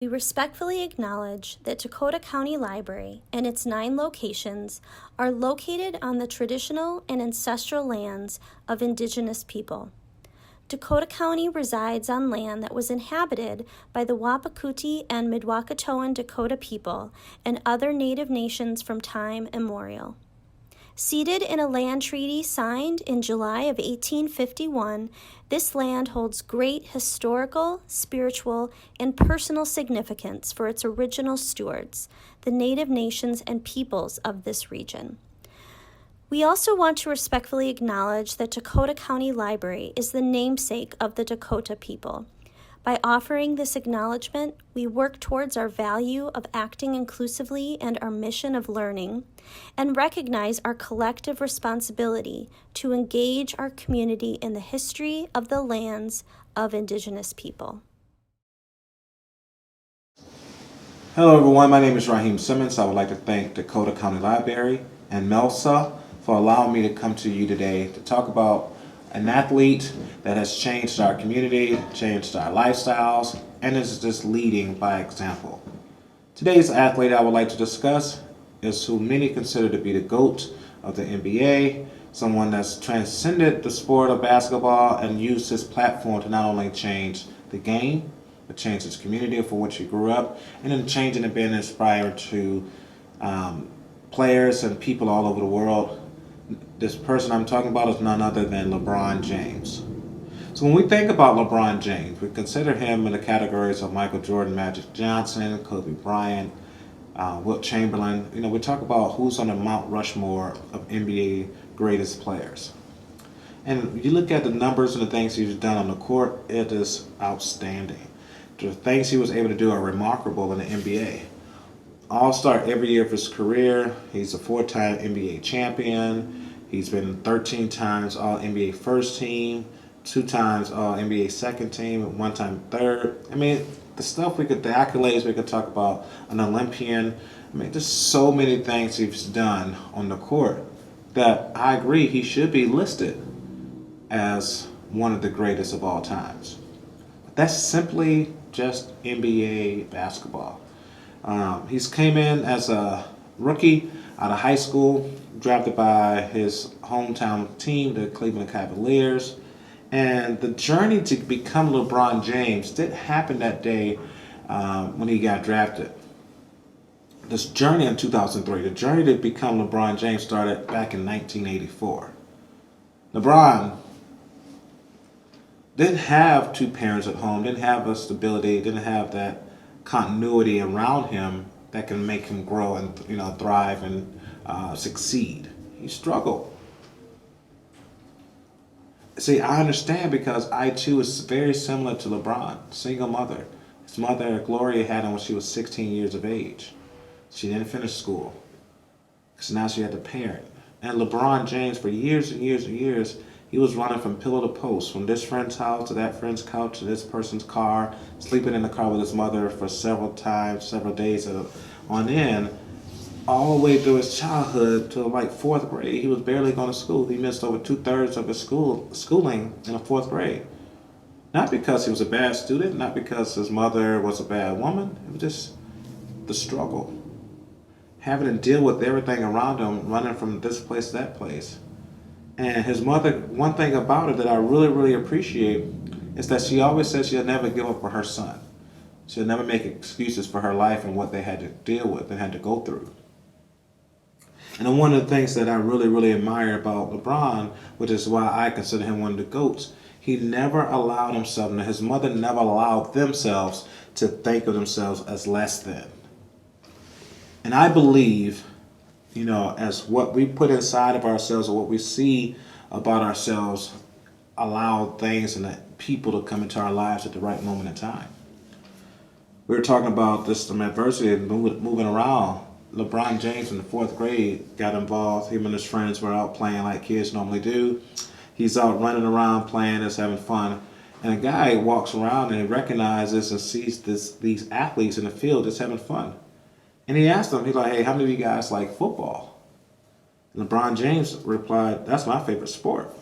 We respectfully acknowledge that Dakota County Library and its 9 locations are located on the traditional and ancestral lands of Indigenous people. Dakota County resides on land that was inhabited by the Wapakuti and Midwakatoan Dakota people and other Native nations from time immemorial. Seated in a land treaty signed in July of 1851, this land holds great historical, spiritual, and personal significance for its original stewards, the Native nations and peoples of this region. We also want to respectfully acknowledge that Dakota County Library is the namesake of the Dakota people. By offering this acknowledgement, we work towards our value of acting inclusively and our mission of learning, and recognize our collective responsibility to engage our community in the history of the lands of Indigenous people. Hello everyone, my name is Raheem Simmons. I would like to thank Dakota County Library and MELSA for allowing me to come to you today to talk about an athlete that has changed our community, changed our lifestyles, and is just leading by example. Today's athlete I would like to discuss is who many consider to be the GOAT of the NBA, someone that's transcended the sport of basketball and used his platform to not only change the game, but change his community for which he grew up, and then changing and being inspired to players and people all over the world. This person I'm talking about is none other than Lebron James. So when we think about LeBron James, we consider him in the categories of Michael Jordan, Magic Johnson, Kobe Bryant, Wilt Chamberlain. We talk about who's on the Mount Rushmore of NBA greatest players. And you look at the numbers and the things he's done on the court, it is outstanding. The things he was able to do are remarkable in the NBA. All-star every year of his career. He's a 4-time NBA champion. He's been 13 times All-NBA first team, 2 times All-NBA second team, 1 time third. The accolades we could talk about, an Olympian. There's so many things he's done on the court that I agree he should be listed as one of the greatest of all times. But that's simply just NBA basketball. He's came in as a rookie out of high school, drafted by his hometown team, the Cleveland Cavaliers. And the journey to become LeBron James didn't happen that day when he got drafted. This journey in 2003, the journey to become LeBron James started back in 1984. LeBron didn't have 2 parents at home, didn't have a stability, didn't have that continuity around him that can make him grow and thrive and succeed. He struggled. See, I understand because I too is very similar to LeBron, single mother. His mother, Gloria, had him when she was 16 years of age. She didn't finish school, so now she had to parent. And LeBron James, for years and years and years, he was running from pillar to post, from this friend's house to that friend's couch to this person's car, sleeping in the car with his mother for several days on end, all the way through his childhood to like 4th grade. He was barely going to school. He missed over 2/3 of his schooling in the 4th grade. Not because he was a bad student, not because his mother was a bad woman. It was just the struggle. Having to deal with everything around him, running from this place to that place. And his mother, one thing about her that I really, really appreciate is that she always says she'll never give up for her son. She'll never make excuses for her life and what they had to deal with and had to go through. And one of the things that I really, really admire about LeBron, which is why I consider him one of the GOATs, he never allowed himself, and his mother never allowed themselves to think of themselves as less than. And I believe, as what we put inside of ourselves or what we see about ourselves allow things and people to come into our lives at the right moment in time. We were talking about this adversity and moving around. LeBron James in the 4th grade got involved. Him and his friends were out playing like kids normally do. He's out running around playing, just having fun. And a guy walks around and he recognizes and sees these athletes in the field just having fun. And he asked them, he's like, hey, how many of you guys like football? And LeBron James replied, that's my favorite sport.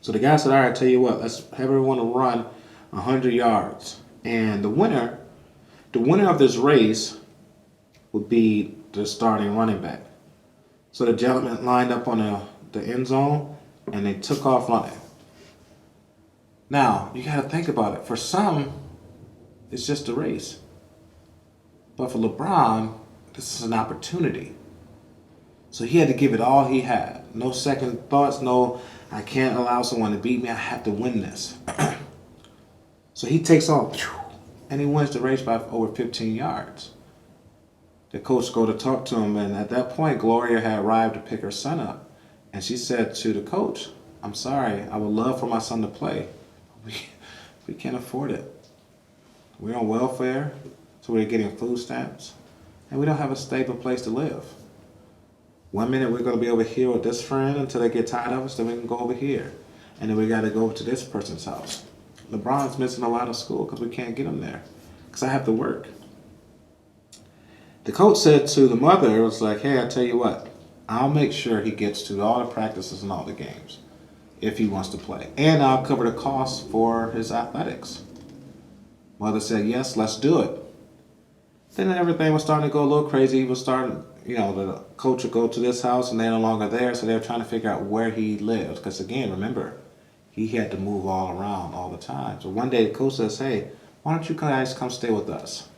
So the guy said, all right, tell you what, let's have everyone run 100 yards. And the winner The winner of this race would be the starting running back. So the gentleman lined up on the end zone and they took off running. Now, you got to think about it. For some, it's just a race. But for LeBron, this is an opportunity. So he had to give it all he had. No second thoughts, no, I can't allow someone to beat me. I have to win this. So he takes off and he wins the race by over 15 yards. The coach go to talk to him, and at that point, Gloria had arrived to pick her son up. And she said to the coach, I'm sorry, I would love for my son to play. We can't afford it. We're on welfare, so we're getting food stamps, and we don't have a stable place to live. 1 minute we're going to be over here with this friend until they get tired of us, then we can go over here. And then we got to go over to this person's house. LeBron's missing a lot of school because we can't get him there because I have to work. The coach said to the mother, it was like, hey, I tell you what, I'll make sure he gets to all the practices and all the games if he wants to play. And I'll cover the costs for his athletics. Mother said, yes, let's do it. Then everything was starting to go a little crazy. He was starting, the coach would go to this house and they're no longer there. So they were trying to figure out where he lived. Because again, remember, he had to move all around all the time. So one day the coach says, hey, why don't you guys come stay with us?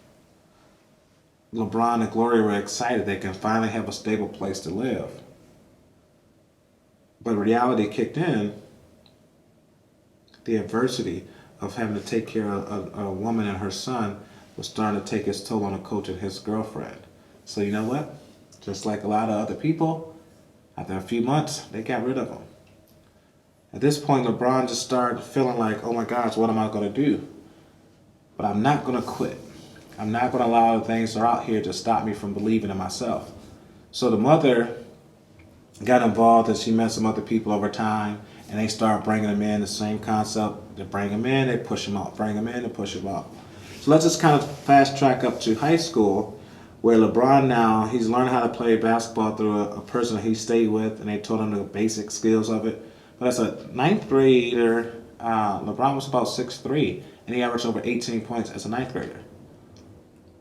LeBron and Gloria were excited they can finally have a stable place to live. But reality kicked in. The adversity of having to take care of a woman and her son was starting to take its toll on the coach and his girlfriend. So you know what? Just like a lot of other people, after a few months, they got rid of him. At this point, LeBron just started feeling like, oh my gosh, what am I going to do? But I'm not going to quit. I'm not going to allow the things that are out here to stop me from believing in myself. So the mother got involved and she met some other people over time, and they start bringing them in, the same concept. They bring them in, they push them out, bring them in, and push them out. So let's just kind of fast track up to high school, where LeBron now, he's learning how to play basketball through a person he stayed with, and they taught him the basic skills of it. But as a ninth grader, LeBron was about 6'3", and he averaged over 18 points as a ninth grader.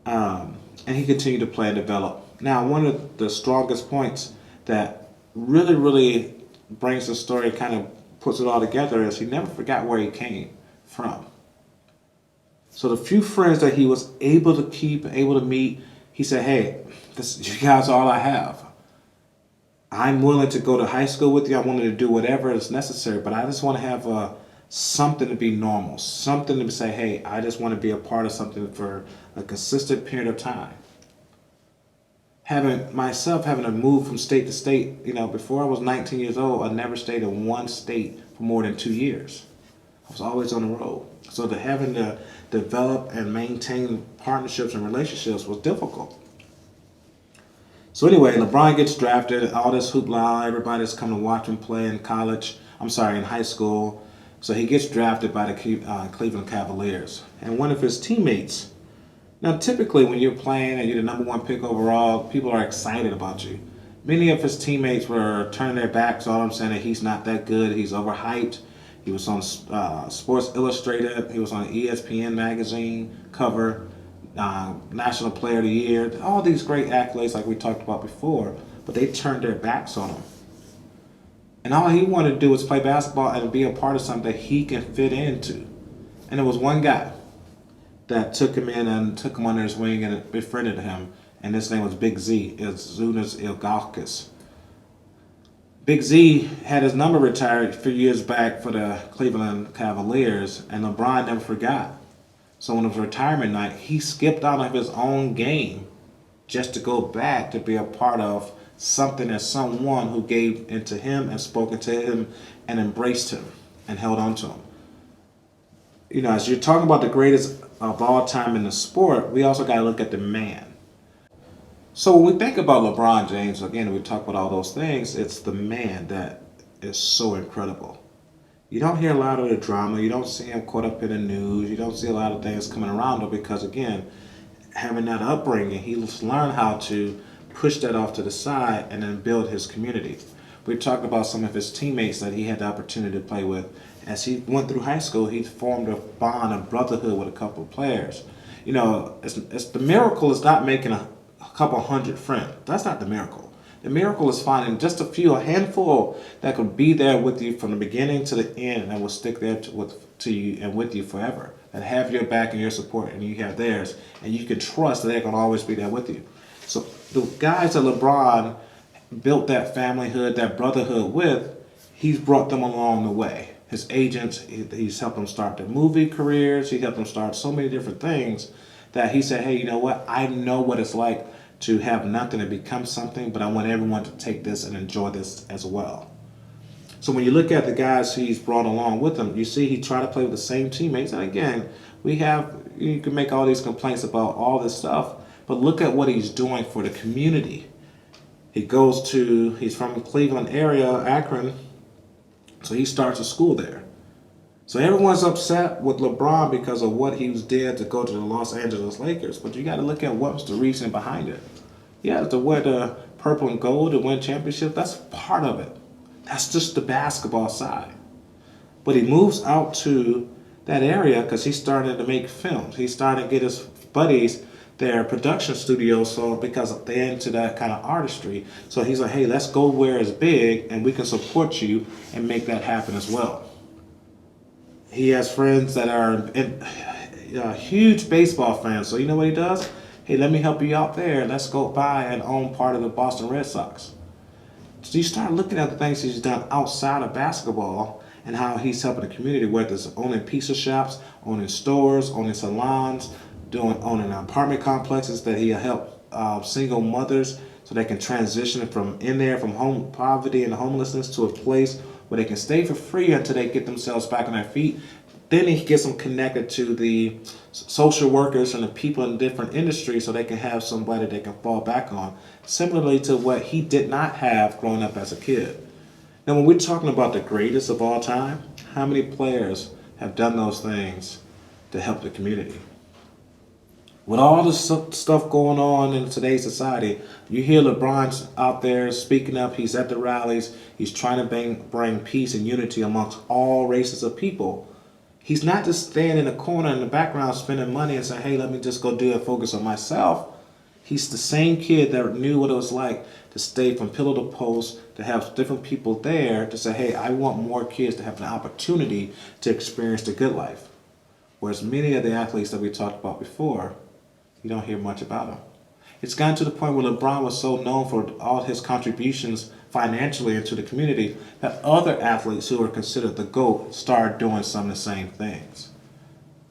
And he continued to play and develop. Now, one of the strongest points that really brings the story, kind of puts it all together, is he never forgot where he came from. So the few friends that he was able to keep, able to meet, he said, hey, you guys are all I have. I'm willing to go to high school with you. I'm willing to do whatever is necessary, but I just want to have something to be normal, something to say, hey, I just want to be a part of something for a consistent period of time. Having to move from state to state, before I was 19 years old, I never stayed in one state for more than 2 years. I was always on the road. So having to develop and maintain partnerships and relationships was difficult. So anyway, LeBron gets drafted, all this hoopla, everybody's coming to watch him play in high school. So he gets drafted by the Cleveland Cavaliers. And one of his teammates, now typically when you're playing and you're the number one pick overall, people are excited about you. Many of his teammates were turning their backs on him, saying that he's not that good, he's overhyped. He was on Sports Illustrated, he was on ESPN magazine cover, National Player of the Year, all these great accolades like we talked about before, but they turned their backs on him. And all he wanted to do was play basketball and be a part of something that he can fit into. And there was one guy that took him in and took him under his wing and befriended him, and his name was Big Z, Zunas Ilgauskas. Big Z had his number retired a few years back for the Cleveland Cavaliers, and LeBron never forgot. So on his retirement night, he skipped out of his own game just to go back to be a part of something as someone who gave into him and spoken to him and embraced him and held on to him. As you're talking about the greatest of all time in the sport, we also got to look at the man. So when we think about LeBron James, again, we talk about all those things, it's the man that is so incredible. You don't hear a lot of the drama. You don't see him caught up in the news. You don't see a lot of things coming around him because, again, having that upbringing, he's learned how to push that off to the side and then build his community. We talked about some of his teammates that he had the opportunity to play with. As he went through high school, he formed a bond of brotherhood with a couple of players. It's the miracle is not making a couple hundred friends. That's not the miracle. The miracle is finding just a handful that could be there with you from the beginning to the end and will stick there to you and with you forever. And have your back and your support, and you have theirs, and you can trust that they're going to always be there with you. So the guys that LeBron built that familyhood, that brotherhood with, he's brought them along the way. His agents, he's helped them start their movie careers. He helped them start so many different things that he said, hey, you know what? I know what it's like to have nothing and become something, but I want everyone to take this and enjoy this as well. So when you look at the guys he's brought along with him, you see he tried to play with the same teammates. And again, you can make all these complaints about all this stuff, but look at what he's doing for the community. He's from the Cleveland area, Akron, so he starts a school there. So everyone's upset with LeBron because of what he did to go to the Los Angeles Lakers, but you got to look at what was the reason behind it. Yeah, to wear the purple and gold to win championship, that's part of it. That's just the basketball side. But he moves out to that area because he's starting to make films. He's starting to get his buddies their production studios, so because they're into that kind of artistry. So he's like, hey, let's go where it's big and we can support you and make that happen as well. He has friends that are huge baseball fans. So you know what he does? Hey, let me help you out there. Let's go buy and own part of the Boston Red Sox. So you start looking at the things he's done outside of basketball and how he's helping the community, whether it's owning pizza shops, owning stores, owning salons, owning apartment complexes that he helped single mothers so they can transition from home poverty and homelessness to a place where they can stay for free until they get themselves back on their feet. Then he gets them connected to the social workers and the people in different industries so they can have somebody they can fall back on, similarly to what he did not have growing up as a kid. Now, when we're talking about the greatest of all time, how many players have done those things to help the community? With all the stuff going on in today's society, you hear LeBron's out there speaking up. He's at the rallies. He's trying to bring peace and unity amongst all races of people. He's not just staying in a corner in the background spending money and saying, hey, let me just go do it, focus on myself. He's the same kid that knew what it was like to stay from pillar to post, to have different people there to say, hey, I want more kids to have an opportunity to experience the good life. Whereas many of the athletes that we talked about before, you don't hear much about them. It's gotten to the point where LeBron was so known for all his contributions financially into the community that other athletes who were considered the GOAT started doing some of the same things.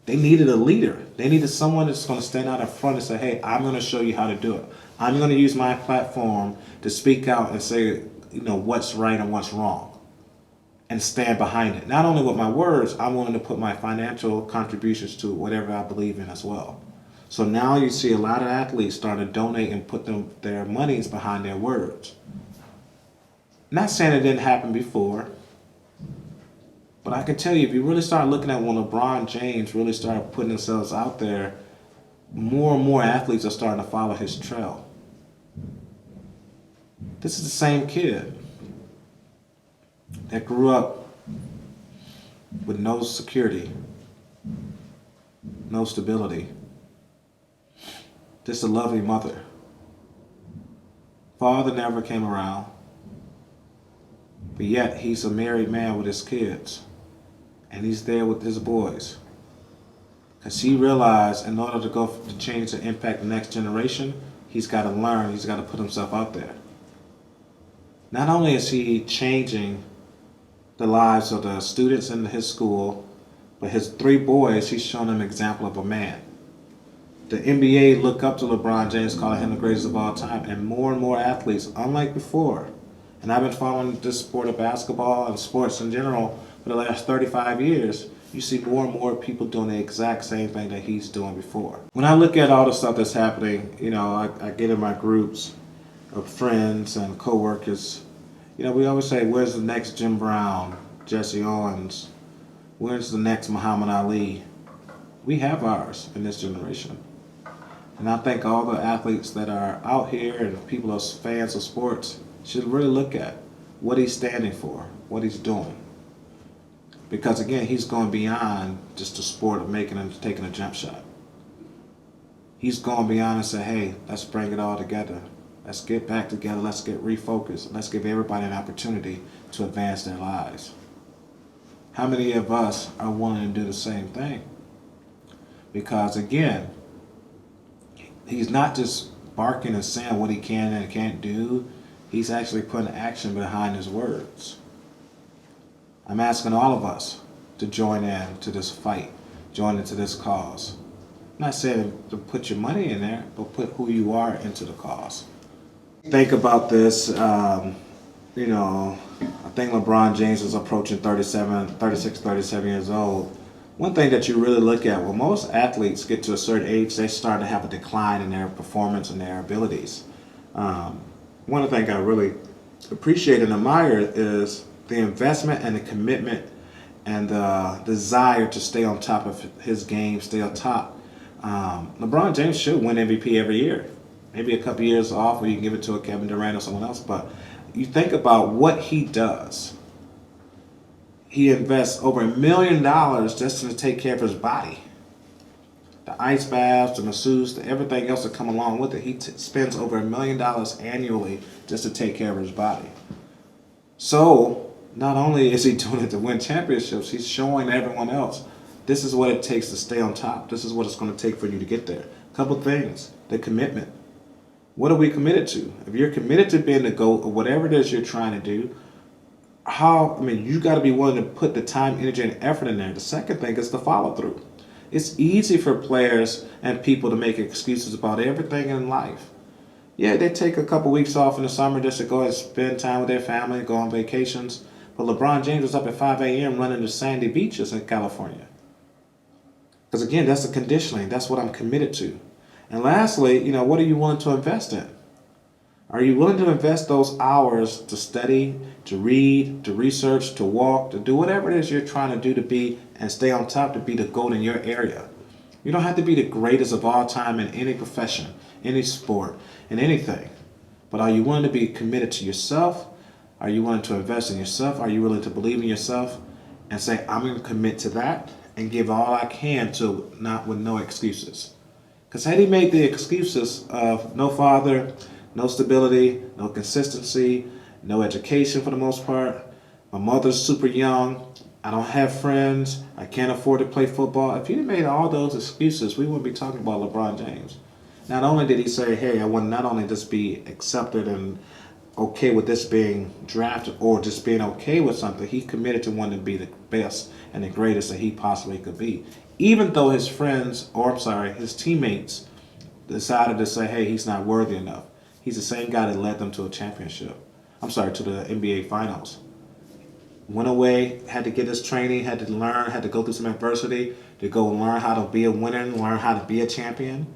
They needed a leader. They needed someone that's going to stand out in front and say, hey, I'm going to show you how to do it. I'm going to use my platform to speak out and say, what's right and what's wrong, and stand behind it. Not only with my words, I'm willing to put my financial contributions to whatever I believe in as well. So now you see a lot of athletes starting to donate and put their monies behind their words. Not saying it didn't happen before, but I can tell you, if you really start looking at when LeBron James really started putting themselves out there, more and more athletes are starting to follow his trail. This is the same kid that grew up with no security, no stability, just a lovely mother. Father never came around, but yet he's a married man with his kids, and he's there with his boys. Because he realized in order to change and impact the next generation, he's got to learn, he's got to put himself out there. Not only is he changing the lives of the students in his school, but his 3 boys, he's showing them an example of a man. The NBA look up to LeBron James, calling him the greatest of all time, and more athletes, unlike before. And I've been following this sport of basketball and sports in general for the last 35 years. You see more and more people doing the exact same thing that he's doing before. When I look at all the stuff that's happening, I get in my groups of friends and coworkers. We always say, where's the next Jim Brown, Jesse Owens? Where's the next Muhammad Ali? We have ours in this generation. And I think all the athletes that are out here and people as fans of sports should really look at what he's standing for, what he's doing. Because again, he's going beyond just the sport of making and taking a jump shot. he's going beyond and say, hey, let's bring it all together. Let's get back together. Let's get refocused. Let's give everybody an opportunity to advance their lives. How many of us are willing to do the same thing? Because again, he's not just barking and saying what he can and can't do. He's actually putting action behind his words. I'm asking all of us to join in to this fight, join into this cause. I'm not saying to put your money in there, but put who you are into the cause. Think about this, I think LeBron James is approaching 36, 37 years old. One thing that you really look at, when most athletes get to a certain age, they start to have a decline in their performance and their abilities. One of the things I really appreciate and admire is the investment and the commitment and the desire to stay on top of his game, stay on top. LeBron James should win MVP every year. Maybe a couple years off where you can give it to a Kevin Durant or someone else. But you think about what he does. He invests over $1 million just to take care of his body. The ice baths, the masseuse, everything else that come along with it. He spends over $1 million annually just to take care of his body. So not only is he doing it to win championships, he's showing everyone else, this is what it takes to stay on top. This is what it's going to take for you to get there. A couple things. The commitment. What are we committed to? If you're committed to being the GOAT or whatever it is you're trying to do, you got to be willing to put the time, energy, and effort in there. The second thing is the follow through. It's easy for players and people to make excuses about everything in life. Yeah, they take a couple weeks off in the summer just to go and spend time with their family, go on vacations. But LeBron James was up at 5 a.m. running the sandy beaches in California. Because again, that's the conditioning. That's what I'm committed to. And lastly, what are you willing to invest in? Are you willing to invest those hours to study, to read, to research, to walk, to do whatever it is you're trying to do to be and stay on top, to be the GOAT in your area? You don't have to be the greatest of all time in any profession, any sport, in anything. But are you willing to be committed to yourself? Are you willing to invest in yourself? Are you willing to believe in yourself and say, I'm going to commit to that and give all I can to not with no excuses? Because had he made the excuses of no father, no stability, no consistency, no education for the most part, my mother's super young, I don't have friends, I can't afford to play football. If he'd made all those excuses, we wouldn't be talking about LeBron James. Not only did he say, hey, I want not only just be accepted and okay with this being drafted or just being okay with something, he committed to wanting to be the best and the greatest that he possibly could be. Even though his his teammates decided to say, hey, he's not worthy enough. He's the same guy that led them to a championship. To the NBA Finals. Went away, had to get his training, had to learn, had to go through some adversity to go learn how to be a winner, learn how to be a champion.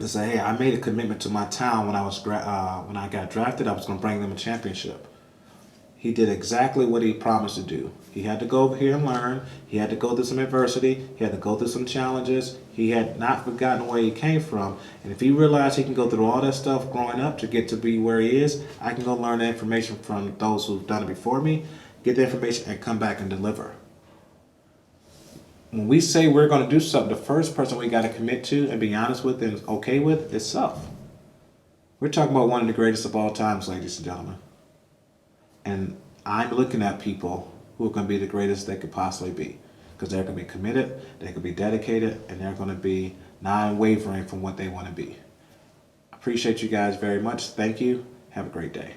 To say, hey, I made a commitment to my town when I got drafted. I was going to bring them a championship. He did exactly what he promised to do. He had to go over here and learn. He had to go through some adversity. He had to go through some challenges. He had not forgotten where he came from. And if he realized he can go through all that stuff growing up to get to be where he is, I can go learn the information from those who've done it before me, get the information, and come back and deliver. When we say we're going to do something, the first person we got to commit to and be honest with and okay with is self. We're talking about one of the greatest of all times, ladies and gentlemen. And I'm looking at people who are going to be the greatest they could possibly be. Because they're going to be committed, they could be dedicated, and they're going to be non-wavering from what they want to be. I appreciate you guys very much. Thank you. Have a great day.